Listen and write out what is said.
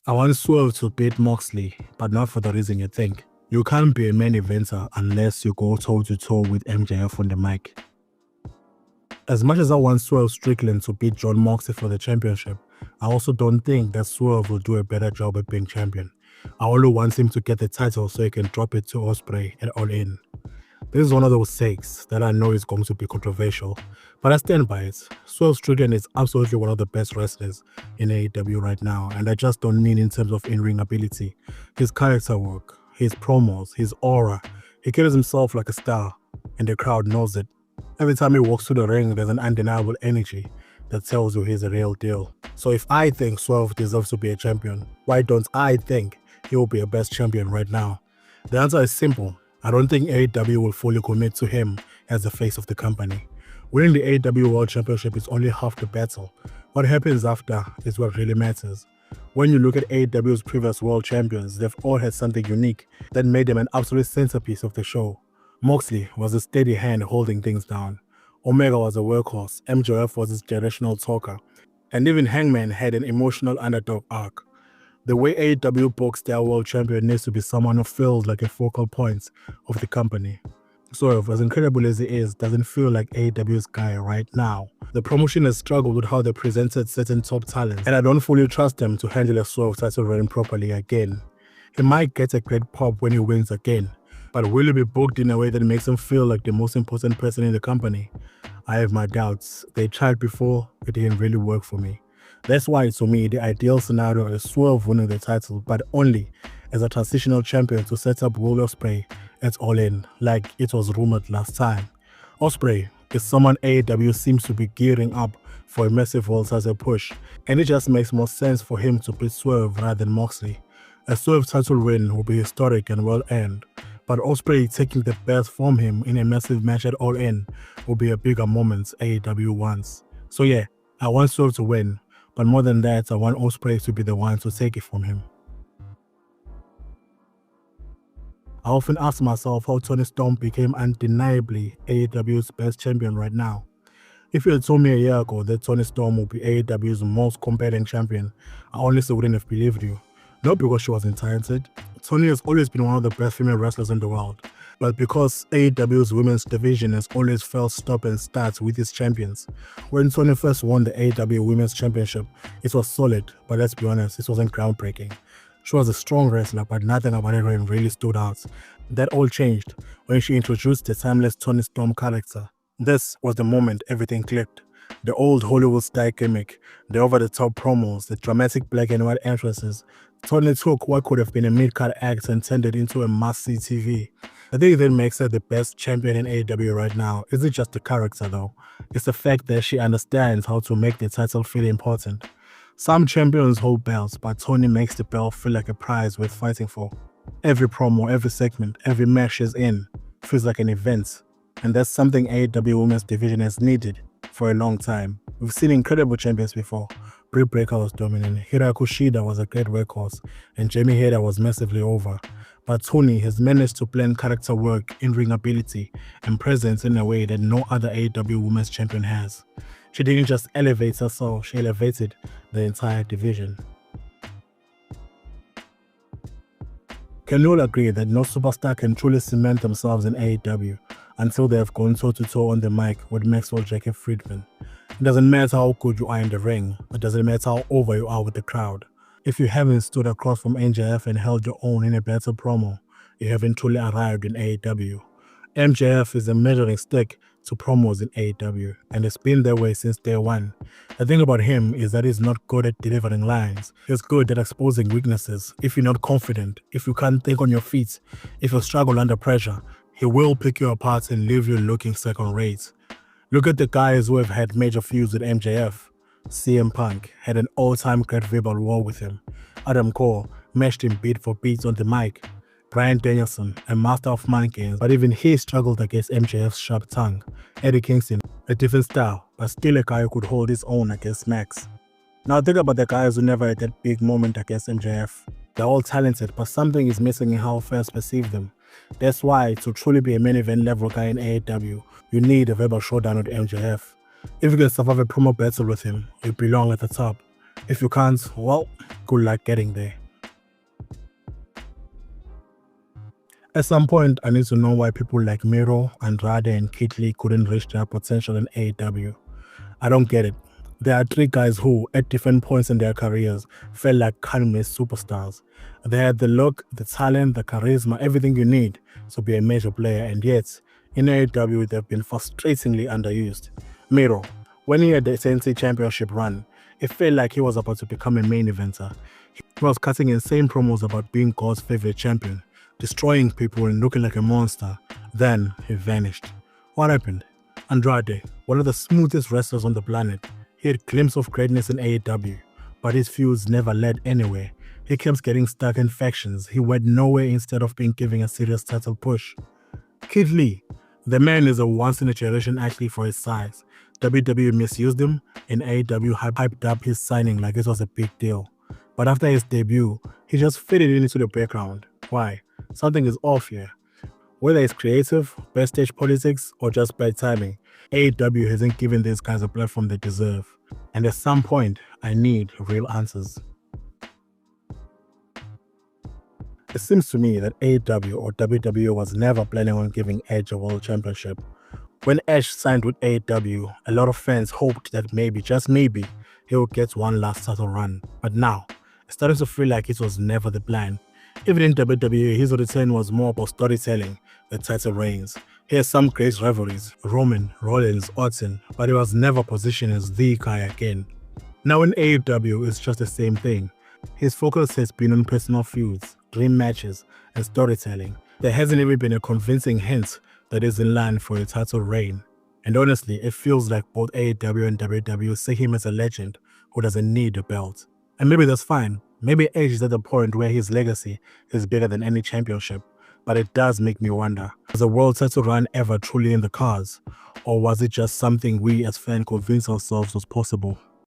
I want Swerve to beat Moxley, but not for the reason you think. You can't be a main eventer unless you go toe-to-toe with MJF on the mic. As much as I want Swerve Strickland to beat John Moxley for the championship, I also don't think that Swerve will do a better job at being champion. I only want him to get the title so he can drop it to Ospreay at All In. This is one of those takes that I know is going to be controversial, but I stand by it. Swerve Strickland is absolutely one of the best wrestlers in AEW right now, and I just don't mean in terms of in-ring ability. His character work, his promos, his aura, he carries himself like a star, and the crowd knows it. Every time he walks through the ring, there's an undeniable energy that tells you he's a real deal. So if I think Swerve deserves to be a champion, why don't I think he will be a best champion right now? The answer is simple. I don't think AEW will fully commit to him as the face of the company. Winning the AEW World Championship is only half the battle. What happens after is what really matters. When you look at AEW's previous world champions, they've all had something unique that made them an absolute centerpiece of the show. Moxley was a steady hand holding things down. Omega was a workhorse, MJF was his generational talker, and even Hangman had an emotional underdog arc. The way AEW books their world champion needs to be someone who feels like a focal point of the company. Swerve, as incredible as he is, doesn't feel like AEW's guy right now. The promotion has struggled with how they presented certain top talents, and I don't fully trust them to handle a Swerve title reign properly again. He might get a great pop when he wins again, but will he be booked in a way that makes him feel like the most important person in the company? I have my doubts. They tried before, it didn't really work for me. That's why, to me, the ideal scenario is Swerve winning the title, but only as a transitional champion to set up Will Ospreay at All In, like it was rumored last time. Ospreay is someone AEW seems to be gearing up for a massive world title push, and it just makes more sense for him to beat Swerve rather than Moxley. A Swerve title win will be historic and well-earned, but Ospreay taking the best from him in a massive match at All In will be a bigger moment AEW wants. So yeah, I want Swerve to win, but more than that, I want Ospreay to be the one to take it from him. I often ask myself how Toni Storm became undeniably AEW's best champion right now. If you had told me a year ago that Toni Storm would be AEW's most compelling champion, I honestly wouldn't have believed you. Not because she wasn't talented. Toni has always been one of the best female wrestlers in the world, but because AEW's women's division has always felt stop and start with its champions. When Toni first won the AEW Women's Championship, it was solid, but let's be honest, it wasn't groundbreaking. She was a strong wrestler, but nothing about her really stood out. That all changed when she introduced the timeless Toni Storm character. This was the moment everything clicked. The old Hollywood style gimmick, the over-the-top promos, the dramatic black and white entrances. Toni took what could have been a mid-card act and turned it into a must-see TV. I think that makes her the best champion in AEW right now. Isn't just the character though, it's the fact that she understands how to make the title feel important. Some champions hold belts, but Toni makes the belt feel like a prize worth fighting for. Every promo, every segment, every match she's in feels like an event, and that's something AEW Women's Division has needed for a long time. We've seen incredible champions before. Britt Baker was dominant, Hikaru Shida was a great workhorse, and Jamie Hayter was massively over. But Toni has managed to blend character work, in-ring ability, and presence in a way that no other AEW Women's Champion has. She didn't just elevate herself, she elevated the entire division. Can you all agree that no superstar can truly cement themselves in AEW until they have gone toe-to-toe on the mic with Maxwell Jacob Friedman? It doesn't matter how good you are in the ring, it doesn't matter how over you are with the crowd. If you haven't stood across from MJF and held your own in a battle promo, you haven't truly arrived in AEW. MJF is a measuring stick to promos in AEW, and it's been that way since day one. The thing about him is that he's not good at delivering lines. He's good at exposing weaknesses. If you're not confident, if you can't think on your feet, if you struggle under pressure, he will pick you apart and leave you looking second rate. Look at the guys who have had major feuds with MJF. CM Punk had an all-time great verbal war with him. Adam Cole matched him beat for beat on the mic. Bryan Danielson, a master of mind games, but even he struggled against MJF's sharp tongue. Eddie Kingston, a different style, but still a guy who could hold his own against Max. Now think about the guys who never had that big moment against MJF. They're all talented, but something is missing in how fans perceive them. That's why, to truly be a main event level guy in AEW, you need a verbal showdown with MJF. If you can survive a promo battle with him, you belong at the top. If you can't, well, good luck getting there. At some point, I need to know why people like Miro, Andrade, and Kit Lee couldn't reach their potential in AEW. I don't get it. There are three guys who, at different points in their careers, felt like can't-miss superstars. They had the look, the talent, the charisma, everything you need to be a major player, and yet, in AEW, they've been frustratingly underused. Miro, when he had the TNT Championship run, it felt like he was about to become a main eventer. He was cutting insane promos about being God's favorite champion, destroying people and looking like a monster. Then he vanished. What happened? Andrade, one of the smoothest wrestlers on the planet, he had glimpses of greatness in AEW, but his feuds never led anywhere. He kept getting stuck in factions. He went nowhere instead of being given a serious title push. Kit Lee, the man is a once-in-a-generation athlete for his size. WWE misused him, and AEW hyped up his signing like it was a big deal. But after his debut, he just faded into the background. Why? Something is off here. Whether it's creative, backstage politics, or just bad timing, AEW hasn't given these guys a platform they deserve. And at some point, I need real answers. It seems to me that AEW or WWE was never planning on giving Edge a world championship. When Edge signed with AEW, a lot of fans hoped that maybe, just maybe, he would get one last title run. But now, it's starting to feel like it was never the plan. Even in WWE, his return was more about storytelling than title reigns. He has some great rivalries, Roman, Rollins, Orton, but he was never positioned as the guy again. Now in AEW, it's just the same thing. His focus has been on personal feuds, dream matches, and storytelling. There hasn't even been a convincing hint that is in line for a title reign. And honestly, it feels like both AEW and WWE see him as a legend who doesn't need a belt. And maybe that's fine. Maybe Edge is at the point where his legacy is bigger than any championship. But it does make me wonder, was a world title run ever truly in the cards? Or was it just something we as fans convinced ourselves was possible?